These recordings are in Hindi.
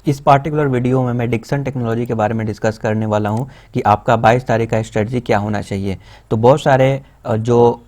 इस पार्टिकुलर वीडियो में मैं डिक्सन टेक्नोलॉजी के बारे में डिस्कस करने वाला हूं कि आपका 22 तारीख का स्ट्रेटजी क्या होना चाहिए। तो बहुत सारे जो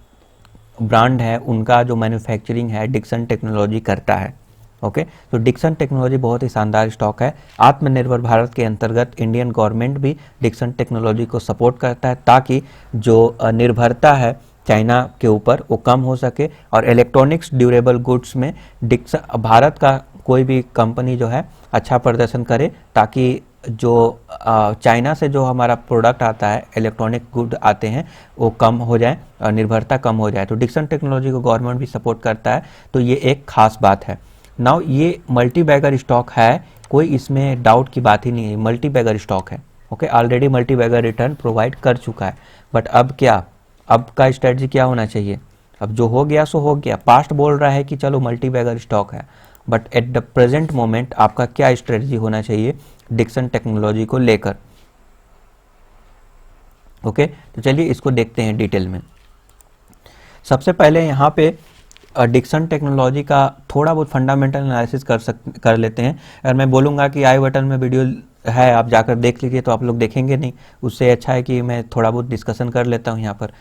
ब्रांड है उनका जो मैन्युफैक्चरिंग है डिक्सन टेक्नोलॉजी करता है। ओके, तो डिक्सन टेक्नोलॉजी बहुत ही शानदार स्टॉक है। आत्मनिर्भर भारत के अंतर्गत इंडियन गवर्नमेंट भी डिक्सन टेक्नोलॉजी को सपोर्ट करता है ताकि जो निर्भरता है चाइना के ऊपर वो कम हो सके और इलेक्ट्रॉनिक्स ड्यूरेबल गुड्स में डिक्सन भारत का कोई भी कंपनी जो है अच्छा प्रदर्शन करे ताकि जो चाइना से जो हमारा प्रोडक्ट आता है इलेक्ट्रॉनिक गुड आते हैं वो कम हो जाए और निर्भरता कम हो जाए। तो डिक्सन टेक्नोलॉजी को गवर्नमेंट भी सपोर्ट करता है, तो ये एक खास बात है। नाउ ये मल्टी बैगर स्टॉक है, कोई इसमें डाउट की बात ही नहीं है, मल्टी बैगर स्टॉक है। Okay, already multibagger return provide कर चुका है। बट अब क्या, अब का स्ट्रेटजी क्या होना चाहिए? अब जो हो गया सो हो गया। पास्ट बोल रहा है कि चलो मल्टी बैगर स्टॉक है, but at the present moment आपका क्या स्ट्रेटजी होना चाहिए डिक्सन टेक्नोलॉजी को लेकर? ओके, तो चलिए इसको देखते हैं डिटेल में। सबसे पहले यहाँ पे डिक्सन टेक्नोलॉजी का थोड़ा बहुत फंडामेंटल एनालिसिस कर लेते हैं। अगर मैं बोलूँगा कि आई बटन में वीडियो है आप जाकर देख लीजिए तो आप लोग देखेंगे नहीं, उससे अच्छा है कि मैं थोड़ा बहुत डिस्कशन कर लेता हूँ यहाँ पर।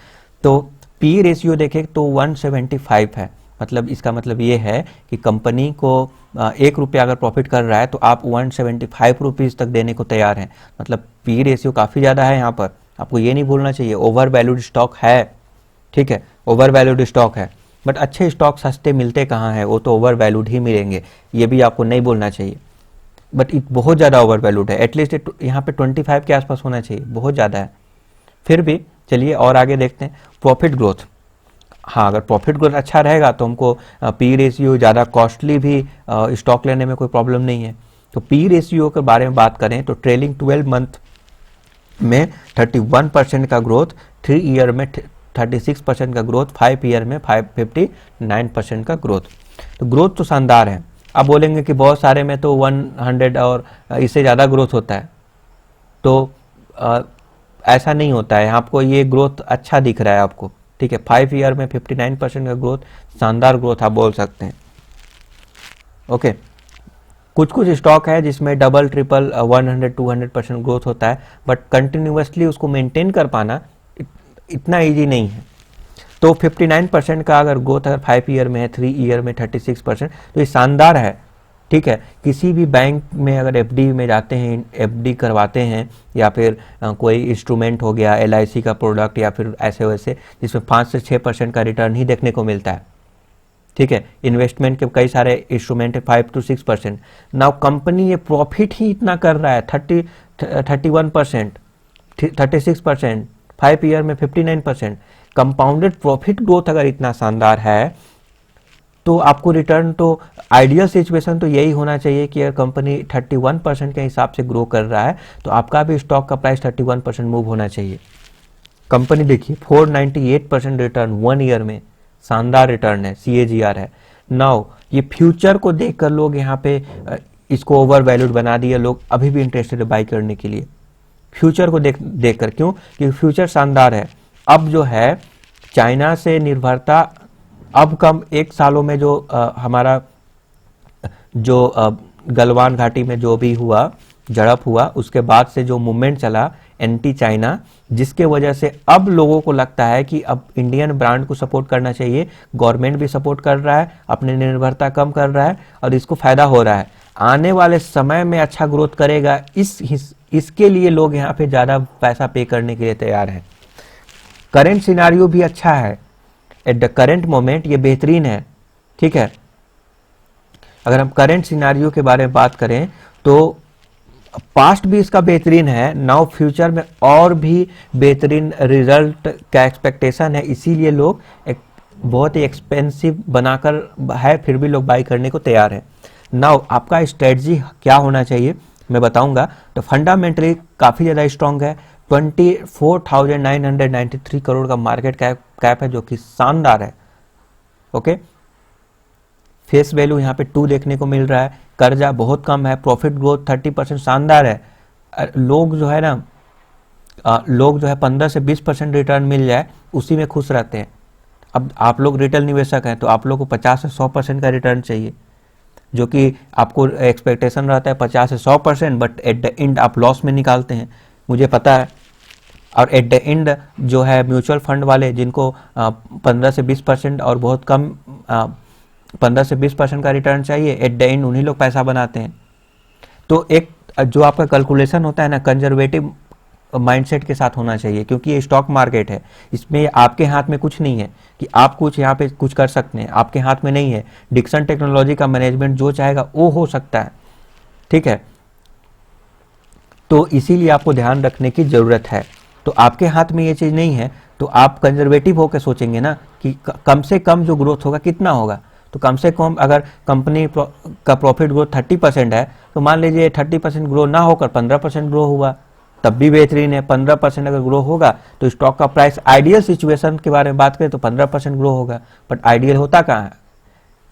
तो पी रेशियो देखें तो 175 है, मतलब इसका मतलब ये है कि कंपनी को 1 रुपया अगर प्रॉफिट कर रहा है तो आप 175 रुपीज़ तक देने को तैयार हैं। मतलब पी रेशियो काफ़ी ज़्यादा है यहाँ पर, आपको ये नहीं भूलना चाहिए। ओवर वैल्यूड स्टॉक है, ठीक है, ओवर वैल्यूड स्टॉक है, बट अच्छे स्टॉक सस्ते मिलते कहाँ हैं, वो तो ओवर वैल्यूड ही मिलेंगे, ये भी आपको नहीं बोलना चाहिए। बट बहुत ज़्यादा ओवर वैल्यूड है, एटलीस्ट यहाँ पे 25 के आसपास होना चाहिए, बहुत ज़्यादा है। फिर भी चलिए और आगे देखते हैं। प्रॉफिट ग्रोथ, हाँ अगर प्रॉफिट ग्रोथ अच्छा रहेगा तो हमको पी रेशियो ज़्यादा कॉस्टली भी स्टॉक लेने में कोई प्रॉब्लम नहीं है। तो पी रेशियो के बारे में बात करें तो ट्रेलिंग 12 मंथ में 31% का ग्रोथ, 3 ईयर में 36% का ग्रोथ, 5 ईयर में 59% का ग्रोथ। तो ग्रोथ तो शानदार है। अब बोलेंगे कि बहुत सारे में तो 100 और इससे ज़्यादा ग्रोथ होता है, तो ऐसा नहीं होता है। आपको ये ग्रोथ अच्छा दिख रहा है आपको, ठीक है। 5 ईयर में 59% का ग्रोथ, शानदार ग्रोथ आप बोल सकते हैं। ओके, कुछ कुछ स्टॉक है जिसमें डबल ट्रिपल 100-200% ग्रोथ होता है, बट कंटिन्यूसली उसको मेंटेन कर पाना इतना इजी नहीं है। तो 59% का अगर ग्रोथ अगर 5 ईयर में है, 3 ईयर में 36%, तो ये शानदार है, ठीक है। किसी भी बैंक में अगर एफडी में जाते हैं, एफडी करवाते हैं, या फिर कोई इंस्ट्रूमेंट हो गया एलआईसी का प्रोडक्ट या फिर ऐसे वैसे जिसमें 5 से 6% का रिटर्न ही देखने को मिलता है, ठीक है। इन्वेस्टमेंट के कई सारे इंस्ट्रूमेंट है 5 to 6%। नाउ कंपनी ये प्रॉफिट ही इतना कर रहा है, 31%, 36%, 5 ईयर में 59%। कंपाउंडेड प्रॉफिट ग्रोथ अगर इतना शानदार है तो आपको रिटर्न तो आइडियल सिचुएशन तो यही होना चाहिए कि अगर कंपनी 31% के हिसाब से ग्रो कर रहा है तो आपका भी स्टॉक का प्राइस 31% मूव होना चाहिए। कंपनी देखिए 498% रिटर्न 1 ईयर में, शानदार रिटर्न है, CAGR है। नाउ ये फ्यूचर को देखकर लोग यहाँ पे इसको ओवर वैल्यूड बना दिए, लोग अभी भी इंटरेस्टेड है बाई करने के लिए फ्यूचर को देखकर। क्यों? क्योंकि फ्यूचर शानदार है। अब जो है चाइना से निर्भरता अब कम 1 सालों में जो हमारा जो गलवान घाटी में जो भी हुआ झड़प हुआ, उसके बाद से जो मूवमेंट चला एंटी चाइना, जिसके वजह से अब लोगों को लगता है कि अब इंडियन ब्रांड को सपोर्ट करना चाहिए। गवर्नमेंट भी सपोर्ट कर रहा है, अपनी निर्भरता कम कर रहा है और इसको फायदा हो रहा है। आने वाले समय में अच्छा ग्रोथ करेगा, इसके लिए लोग यहाँ पे ज़्यादा पैसा पे करने के लिए तैयार हैं। करेंट सिनारियो भी अच्छा है, एट द करेंट मोमेंट ये बेहतरीन है, ठीक है। अगर हम करेंट सिनारियो के बारे में बात करें तो पास्ट भी इसका बेहतरीन है, नाउ फ्यूचर में और भी बेहतरीन रिजल्ट का एक्सपेक्टेशन है, इसीलिए लोग एक बहुत ही एक्सपेंसिव बनाकर है फिर भी लोग बाई करने को तैयार है। नाउ आपका स्ट्रेटजी क्या होना चाहिए मैं बताऊंगा। तो फंडामेंटली काफ़ी ज़्यादा स्ट्रॉन्ग है, 24,993 करोड़ का मार्केट कैप है जो कि शानदार है। ओके, फेस वैल्यू यहाँ पे 2 देखने को मिल रहा है, कर्जा बहुत कम है, प्रॉफिट ग्रोथ 30% शानदार है। लोग जो है ना, लोग जो है 15 से 20% रिटर्न मिल जाए उसी में खुश रहते हैं। अब आप लोग रिटेल निवेशक हैं तो आप लोग को 50 से 100% का रिटर्न चाहिए। जो कि आपको एक्सपेक्टेशन रहता है 50 से 100%, बट एट द एंड आप लॉस में निकालते हैं, मुझे पता है। और एट द एंड जो है म्यूचुअल फंड वाले जिनको 15 से 20% और बहुत कम 15 से 20% का रिटर्न चाहिए, एट द एंड उन्हीं लोग पैसा बनाते हैं। तो एक जो आपका कैलकुलेशन होता है ना, कंजर्वेटिव माइंडसेट के साथ होना चाहिए, क्योंकि ये स्टॉक मार्केट है, इसमें आपके हाथ में कुछ नहीं है कि आप कुछ यहाँ पे कुछ कर सकते हैं, आपके हाथ में नहीं है। डिक्सन टेक्नोलॉजी का मैनेजमेंट जो चाहेगा वो हो सकता है, ठीक है। तो इसीलिए आपको ध्यान रखने की जरूरत है। तो आपके हाथ में ये चीज़ नहीं है, तो आप कंजर्वेटिव होकर सोचेंगे ना कि कम से कम जो ग्रोथ होगा कितना होगा। तो कम से कम अगर कंपनी का प्रॉफिट ग्रोथ 30% है, तो मान लीजिए 30% ग्रो ना होकर 15% ग्रो हुआ, तब भी बेहतरीन है। 15% अगर ग्रो होगा तो स्टॉक का प्राइस, आइडियल सिचुएशन के बारे में बात करें तो 15% ग्रो होगा, बट आइडियल होता कहाँ है?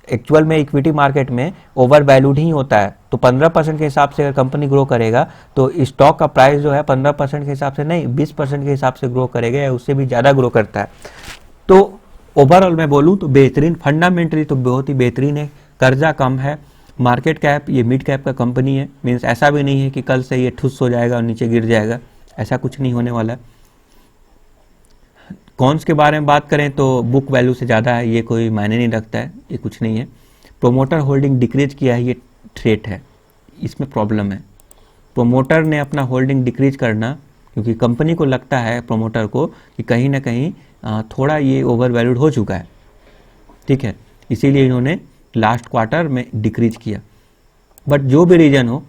एक्चुअल में इक्विटी मार्केट में ओवर वैल्यूड ही होता है। तो 15% के हिसाब से अगर कंपनी ग्रो करेगा तो स्टॉक का प्राइस जो है 15% के हिसाब से नहीं, 20% के हिसाब से ग्रो करेगा, या उससे भी ज़्यादा ग्रो करता है। तो ओवरऑल मैं बोलूँ तो बेहतरीन, फंडामेंटली तो बहुत ही बेहतरीन है। कर्जा कम है, मार्केट कैप ये मिड कैप का कंपनी है, मीन्स ऐसा भी नहीं है कि कल से ये ठुस हो जाएगा और नीचे गिर जाएगा, ऐसा कुछ नहीं होने वाला। कॉन्स के बारे में बात करें तो बुक वैल्यू से ज़्यादा है, ये कोई मायने नहीं रखता है, ये कुछ नहीं है। प्रोमोटर होल्डिंग डिक्रीज किया है, ये थ्रेट है, इसमें प्रॉब्लम है। प्रोमोटर ने अपना होल्डिंग डिक्रीज करना, क्योंकि कंपनी को लगता है प्रोमोटर को कि कहीं ना कहीं थोड़ा ये ओवर वैल्यूड हो चुका है, ठीक है, इसीलिए इन्होंने लास्ट क्वार्टर में डिक्रीज किया। बट जो भी रीजन हो,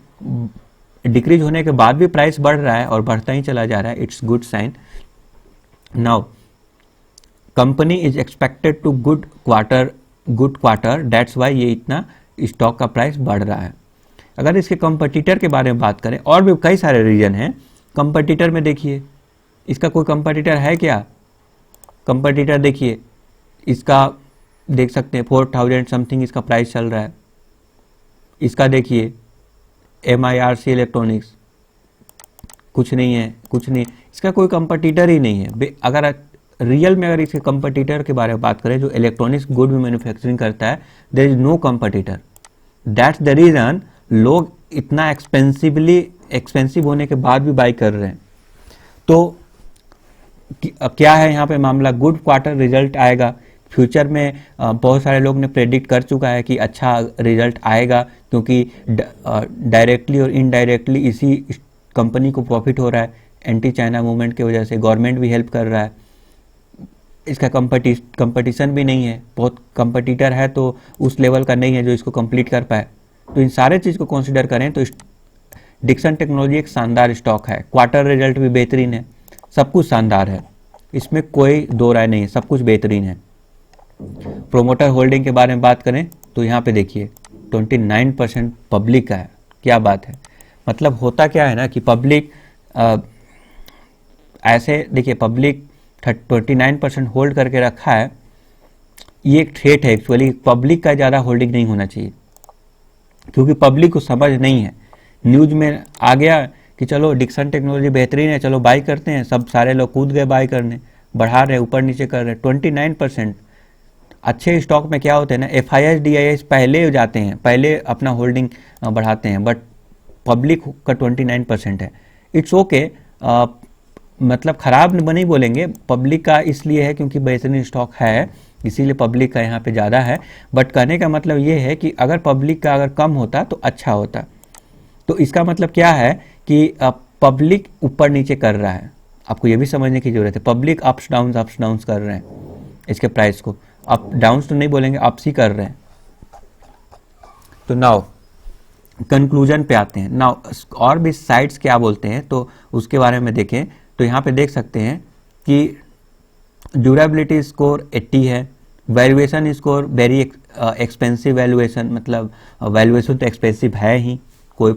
डिक्रीज होने के बाद भी प्राइस बढ़ रहा है और बढ़ता ही चला जा रहा है, it's good sign. Now company is expected to good quarter, that's why ये इतना स्टॉक का प्राइस बढ़ रहा है। अगर इसके कंपटीटर के बारे में बात करें, और भी कई सारे रीजन हैं। कंपटीटर में देखिए, इसका कोई कंपटीटर है क्या? कंपटीटर देखिए, इसका देख सकते हैं 4000 समथिंग इसका प्राइस चल रहा है। इसका देखिए MIRC इलेक्ट्रॉनिक्स, कुछ नहीं है, कुछ नहीं, इसका कोई कंपटीटर ही नहीं है। अगर रियल में अगर इसके कंपटीटर के बारे में बात करें, जो इलेक्ट्रॉनिक्स गुड में मैन्युफैक्चरिंग करता है, there is no competitor. That's the reason लोग इतना एक्सपेंसिव होने के बाद भी बाई कर रहे हैं। तो क्या है यहाँ पे मामला? गुड क्वार्टर रिजल्ट आएगा फ्यूचर में। बहुत सारे लोग ने प्रेडिक्ट कर चुका है कि अच्छा रिजल्ट आएगा, क्योंकि डायरेक्टली और इनडायरेक्टली इसी कंपनी को प्रॉफिट हो रहा है। एंटी चाइना मूवमेंट की वजह से गवर्नमेंट भी हेल्प कर रहा है। इसका कंपटीशन भी नहीं है, बहुत कंपटीटर है तो उस लेवल का नहीं है जो इसको कंप्लीट कर पाए। तो इन सारे चीज़ को कंसिडर करें तो डिक्सन टेक्नोलॉजी एक शानदार स्टॉक है। क्वार्टर रिजल्ट भी बेहतरीन है, सब कुछ शानदार है, इसमें कोई दो राय नहीं है, सब कुछ बेहतरीन है। प्रोमोटर होल्डिंग के बारे में बात करें तो यहाँ पे देखिए 29% पब्लिक का है। क्या बात है? मतलब होता क्या है ना कि पब्लिक ऐसे देखिए, पब्लिक 29% होल्ड करके रखा है, ये एक थ्रेट है एक्चुअली। पब्लिक का ज़्यादा होल्डिंग नहीं होना चाहिए, क्योंकि पब्लिक को समझ नहीं है। न्यूज में आ गया कि चलो डिक्सन टेक्नोलॉजी बेहतरीन है, चलो बाई करते हैं, सब सारे लोग कूद गए बाई करने, बढ़ा रहे, ऊपर नीचे कर रहे। 29% अच्छे स्टॉक में क्या होते हैं ना, FIS DIS पहले जाते हैं, पहले अपना होल्डिंग बढ़ाते हैं, बट पब्लिक का 29% है। इट्स ओके, मतलब खराब नहीं बोलेंगे, पब्लिक का इसलिए है क्योंकि बेहतरीन स्टॉक है, इसीलिए पब्लिक का यहाँ पे ज़्यादा है। बट कहने का मतलब ये है कि अगर पब्लिक का अगर कम होता तो अच्छा होता। तो इसका मतलब क्या है कि पब्लिक ऊपर नीचे कर रहा है, आपको ये भी समझने की जरूरत है। पब्लिक अप्स डाउन्स कर रहे हैं इसके प्राइस को, अप डाउन्स तो नहीं बोलेंगे, अप्स ही कर रहे हैं। तो नाउ कंक्लूजन पे आते हैं। नाउ और भी साइट्स क्या बोलते हैं तो उसके बारे में देखें तो यहाँ पे देख सकते हैं कि ड्यूरेबिलिटी स्कोर 80 है, valuation score very expensive valuation, मतलब वैल्यूएशन तो एक्सपेंसिव है ही, कोई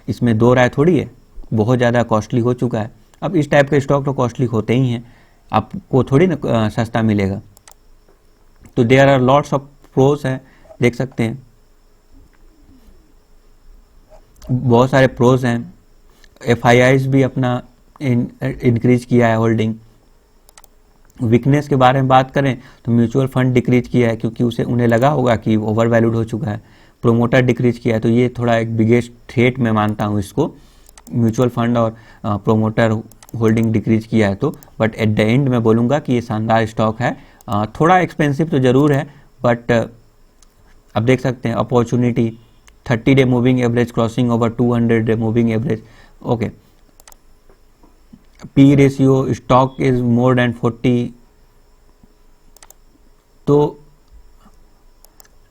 इसमें दो राय थोड़ी है, बहुत ज़्यादा कॉस्टली हो चुका है। अब इस टाइप के स्टॉक तो कॉस्टली होते ही हैं, आपको थोड़ी ना सस्ता मिलेगा। तो there are lots of pros हैं, देख सकते हैं बहुत सारे प्रोज हैं। FIIs भी अपना इंक्रीज किया है होल्डिंग। वीकनेस के बारे में बात करें तो म्यूचुअल फंड डिक्रीज किया है, क्योंकि उन्हें लगा होगा कि ओवर वैल्यूड हो चुका है। प्रोमोटर डिक्रीज किया है, तो ये थोड़ा एक बिगेस्ट थ्रेट मैं मानता हूँ इसको, म्यूचुअल फंड और प्रोमोटर होल्डिंग डिक्रीज किया है तो। बट एट द एंड मैं बोलूँगा कि ये शानदार स्टॉक है, थोड़ा एक्सपेंसिव तो ज़रूर है, बट अब देख सकते हैं opportunity 30 day moving average crossing over 200 day moving average. Okay, P ratio stock is more than 40। तो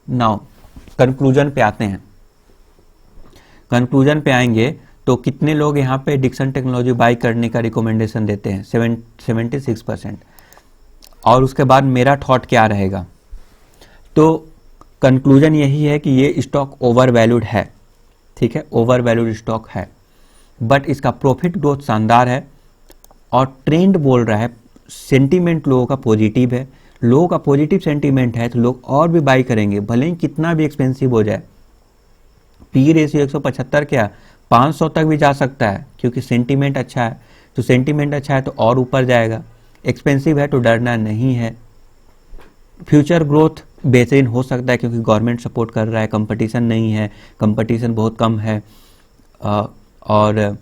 नाउ कंक्लूजन पे आते हैं। कंक्लूजन पे आएंगे तो कितने लोग यहाँ पे डिक्सन टेक्नोलॉजी बाई करने का रिकमेंडेशन देते हैं? 76%। और उसके बाद मेरा थॉट क्या रहेगा? तो कंक्लूजन यही है कि ये स्टॉक ओवर वैल्यूड है, ठीक है, ओवर वैल्यूड स्टॉक है, बट इसका प्रॉफिट ग्रोथ शानदार है और ट्रेंड बोल रहा है, सेंटीमेंट लोगों का पॉजिटिव है, लोगों का पॉजिटिव सेंटीमेंट है तो लोग और भी बाई करेंगे, भले ही कितना भी एक्सपेंसिव हो जाए। पी रेशियो 175 क्या 500 तक भी जा सकता है, क्योंकि सेंटीमेंट अच्छा है, तो सेंटीमेंट अच्छा है तो और ऊपर जाएगा। एक्सपेंसिव है तो डरना नहीं है। फ्यूचर ग्रोथ बेहतरीन हो सकता है क्योंकि गवर्नमेंट सपोर्ट कर रहा है, कंपटीशन नहीं है, कंपटीशन बहुत कम है, और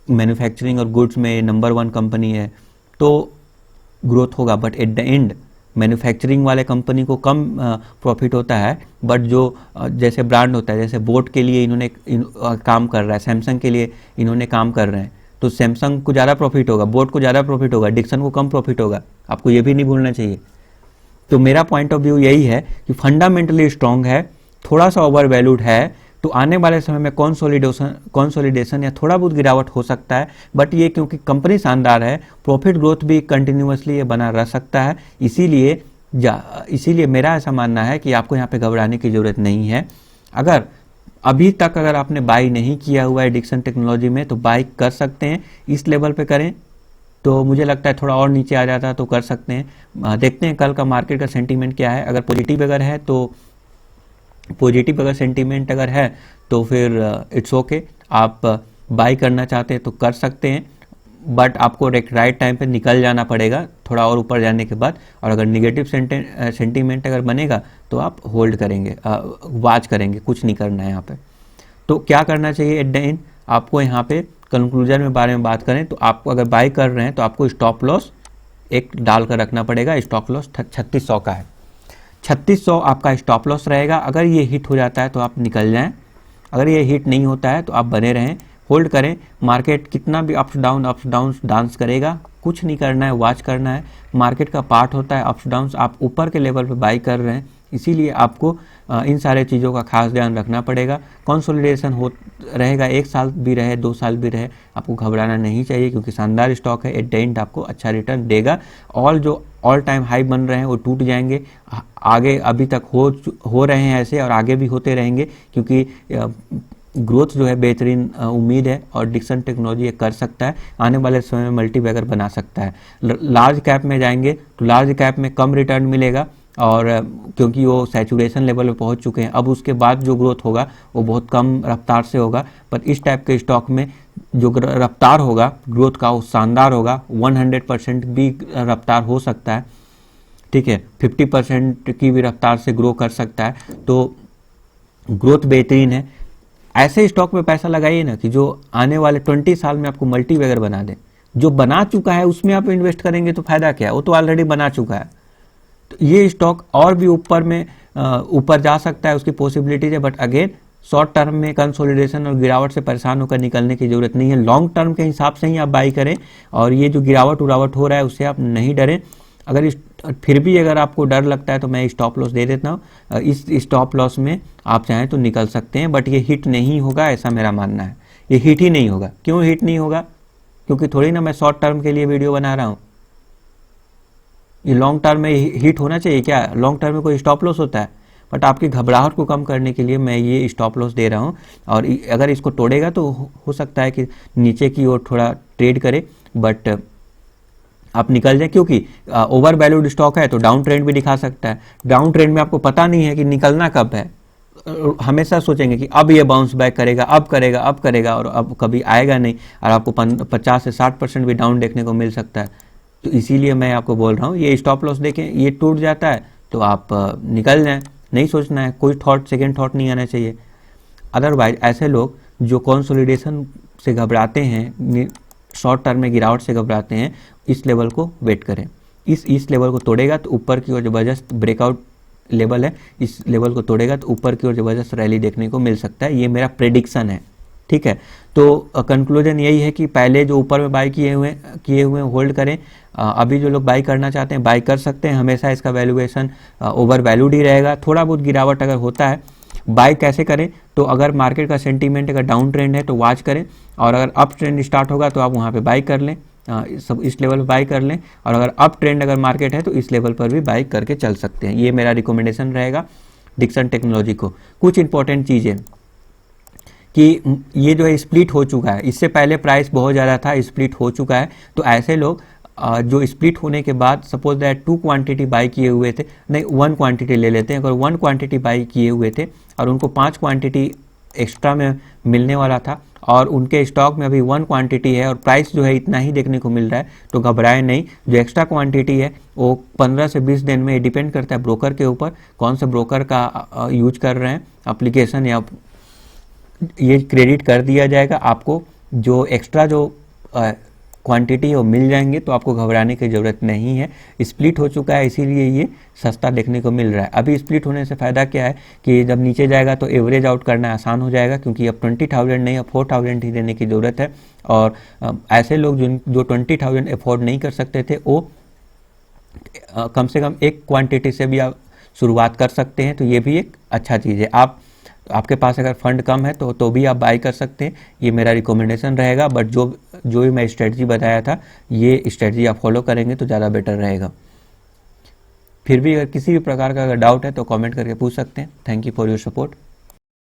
मैन्युफैक्चरिंग और गुड्स में नंबर 1 कंपनी है, तो ग्रोथ होगा। But at the end manufacturing वाले कंपनी को कम प्रॉफिट होता है, बट जो जैसे ब्रांड होता है, जैसे बोट के लिए इन्होंने काम कर रहा है, सैमसंग के लिए इन्होंने काम कर रहे हैं, तो सैमसंग को ज़्यादा प्रॉफिट होगा, बोट को ज़्यादा प्रॉफिट होगा, डिक्सन को कम प्रॉफिट होगा। आपको ये भी नहीं भूलना चाहिए। तो मेरा पॉइंट ऑफ व्यू यही है कि स्ट्रांग है, थोड़ा सा ओवर वैल्यूड है, तो आने वाले समय में कंसोलिडेशन या थोड़ा बहुत गिरावट हो सकता है, बट ये क्योंकि कंपनी शानदार है, प्रॉफिट ग्रोथ भी कंटिन्यूअसली ये बना रह सकता है, इसीलिए मेरा ऐसा मानना है कि आपको यहाँ पे घबराने की ज़रूरत नहीं है। अगर अभी तक अगर आपने बाई नहीं किया हुआ है डिक्सन टेक्नोलॉजी में तो बाई कर सकते हैं, इस लेवल पे करें। तो मुझे लगता है थोड़ा और नीचे आ जाता तो कर सकते हैं। देखते हैं कल का मार्केट का सेंटीमेंट क्या है। अगर पॉजिटिव अगर सेंटीमेंट अगर है तो फिर इट्स ओके, आप बाई करना चाहते हैं तो कर सकते हैं, बट आपको राइट टाइम पे निकल जाना पड़ेगा थोड़ा और ऊपर जाने के बाद। और अगर निगेटिव सेंटीमेंट अगर बनेगा तो आप होल्ड करेंगे, वॉच करेंगे, कुछ नहीं करना है यहाँ पे। तो क्या करना चाहिए एट द एंड? आपको यहाँ पे कंक्लूजन में बारे में बात करें तो आपको अगर बाई कर रहे हैं तो आपको स्टॉप लॉस एक डाल कर रखना पड़ेगा। स्टॉप लॉस 3600 का है, 3600 आपका स्टॉप लॉस रहेगा। अगर ये हिट हो जाता है तो आप निकल जाएं, अगर ये हिट नहीं होता है तो आप बने रहें, होल्ड करें। मार्केट कितना भी अप्स डाउन डांस करेगा, कुछ नहीं करना है, वॉच करना है। मार्केट का पार्ट होता है अप्स डाउन। आप ऊपर के लेवल पे बाई कर रहे हैं, इसीलिए आपको इन सारे चीज़ों का खास ध्यान रखना पड़ेगा। कंसोलिडेशन हो रहेगा, 1 साल भी रहे, 2 साल भी रहे, आपको घबराना नहीं चाहिए क्योंकि शानदार स्टॉक है। एट द एंड आपको अच्छा रिटर्न देगा। और जो ऑल टाइम हाई बन रहे हैं वो टूट जाएंगे, आगे अभी तक हो रहे हैं ऐसे और आगे भी होते रहेंगे क्योंकि ग्रोथ जो है बेहतरीन उम्मीद है और डिक्सन टेक्नोलॉजी ये कर सकता है, आने वाले समय में मल्टीबैगर बना सकता है। लार्ज कैप में जाएंगे तो लार्ज कैप में कम रिटर्न मिलेगा और क्योंकि वो सैचुरेशन लेवल पे पहुंच चुके हैं। अब उसके बाद जो ग्रोथ होगा वो बहुत कम रफ्तार से होगा, पर इस टाइप के स्टॉक में जो रफ्तार होगा ग्रोथ का वो शानदार होगा। 100% भी रफ्तार हो सकता है, ठीक है, 50% की भी रफ्तार से ग्रो कर सकता है, तो ग्रोथ बेहतरीन है। ऐसे स्टॉक में पैसा लगाइए ना कि जो आने वाले 20 साल में आपको मल्टीबैगर बना दे। जो बना चुका है उसमें आप इन्वेस्ट करेंगे तो फायदा क्या है, वो तो ऑलरेडी बना चुका है। तो ये स्टॉक और भी ऊपर जा सकता है, उसकी पॉसिबिलिटीज है, बट अगेन शॉर्ट टर्म में कंसोलिडेशन और गिरावट से परेशान होकर निकलने की जरूरत नहीं है। लॉन्ग टर्म के हिसाब से ही आप बाई करें और ये जो गिरावट उरावट हो रहा है उससे आप नहीं डरें। अगर फिर भी अगर आपको डर लगता है तो मैं स्टॉप लॉस दे देता हूँ। इस स्टॉप लॉस में आप चाहें तो निकल सकते हैं, बट ये हिट नहीं होगा, ऐसा मेरा मानना है। ये हिट ही नहीं होगा। क्यों हिट नहीं होगा? क्योंकि थोड़ी ना मैं शॉर्ट टर्म के लिए वीडियो बना रहा हूँ। ये लॉन्ग टर्म में हिट होना चाहिए क्या? लॉन्ग टर्म में कोई स्टॉप लॉस होता है? बट आपकी घबराहट को कम करने के लिए मैं ये स्टॉप लॉस दे रहा हूँ। और अगर इसको तोड़ेगा तो हो सकता है कि नीचे की ओर थोड़ा ट्रेड करे, बट आप निकल जाए, क्योंकि ओवर वैल्यूड स्टॉक है तो डाउन ट्रेंड भी दिखा सकता है। डाउन ट्रेंड में आपको पता नहीं है कि निकलना कब है। हमेशा सोचेंगे कि अब ये बाउंस बैक करेगा, अब करेगा, और अब कभी आएगा नहीं, और आपको 50 से 60% भी डाउन देखने को मिल सकता है। तो इसीलिए मैं आपको बोल रहा हूँ ये स्टॉप लॉस देखें, ये टूट जाता है तो आप निकल जाएं, नहीं सोचना है, कोई थॉट सेकेंड थॉट नहीं आना चाहिए। अदरवाइज ऐसे लोग जो कंसोलिडेशन से घबराते हैं, शॉर्ट टर्म में गिरावट से घबराते हैं, इस लेवल को वेट करें। इस लेवल को तोड़ेगा तो ऊपर की ओर जबरदस्त ब्रेकआउट लेवल है, इस लेवल को तोड़ेगा तो ऊपर की ओर जबरदस्त रैली देखने को मिल सकता है। ये मेरा प्रेडिक्शन है, ठीक है। तो कंक्लूजन यही है कि पहले जो ऊपर में बाई किए हुए होल्ड करें। अभी जो लोग बाई करना चाहते हैं बाई कर सकते हैं, हमेशा इसका वैल्यूएशन ओवर वैल्यूड ही रहेगा। थोड़ा बहुत गिरावट अगर होता है, बाई कैसे करें, तो अगर मार्केट का सेंटीमेंट अगर डाउन ट्रेंड है तो वॉच करें, और अगर अप ट्रेंड स्टार्ट होगा तो आप वहाँ पे बाई कर लें, सब इस लेवल पर बाई कर लें, और अगर अप ट्रेंड अगर मार्केट है तो इस लेवल पर भी बाई करके चल सकते हैं। ये मेरा रिकमेंडेशन रहेगा डिक्सन टेक्नोलॉजी को। कुछ इंपॉर्टेंट चीज़ें कि ये जो है स्प्लिट हो चुका है, इससे पहले प्राइस बहुत ज़्यादा था, स्प्लिट हो चुका है। तो ऐसे लोग जो स्प्लिट होने के बाद सपोज दैट 2 क्वांटिटी बाई किए हुए थे, नहीं 1 क्वांटिटी ले लेते हैं, अगर 1 क्वांटिटी बाई किए हुए थे और उनको 5 क्वांटिटी एक्स्ट्रा में मिलने वाला था और उनके स्टॉक में अभी 1 क्वांटिटी है और प्राइस जो है इतना ही देखने को मिल रहा है, तो घबराए नहीं। जो एक्स्ट्रा क्वांटिटी है वो 15 से 20 दिन में डिपेंड करता है ब्रोकर के ऊपर, कौन से ब्रोकर का यूज कर रहे हैं एप्लीकेशन, या ये क्रेडिट कर दिया जाएगा आपको। जो एक्स्ट्रा जो क्वांटिटी है वो मिल जाएंगे, तो आपको घबराने की ज़रूरत नहीं है। स्प्लिट हो चुका है इसीलिए ये सस्ता देखने को मिल रहा है। अभी स्प्लिट होने से फ़ायदा क्या है कि जब नीचे जाएगा तो एवरेज आउट करना आसान हो जाएगा, क्योंकि अब 20,000 नहीं, अब 4,000 ही देने की ज़रूरत है। और ऐसे लोग जो 20,000 अफोर्ड नहीं कर सकते थे, वो कम से कम एक क्वांटिटी से भी आप शुरुआत कर सकते हैं, तो ये भी एक अच्छा चीज़ है। आपके पास अगर फंड कम है तो भी आप बाई कर सकते हैं, ये मेरा रिकमेंडेशन रहेगा। बट जो भी मैं स्ट्रेटजी बताया था, ये स्ट्रेटजी आप फॉलो करेंगे तो ज़्यादा बेटर रहेगा। फिर भी अगर किसी भी प्रकार का अगर डाउट है तो कमेंट करके पूछ सकते हैं। Thank you for your support.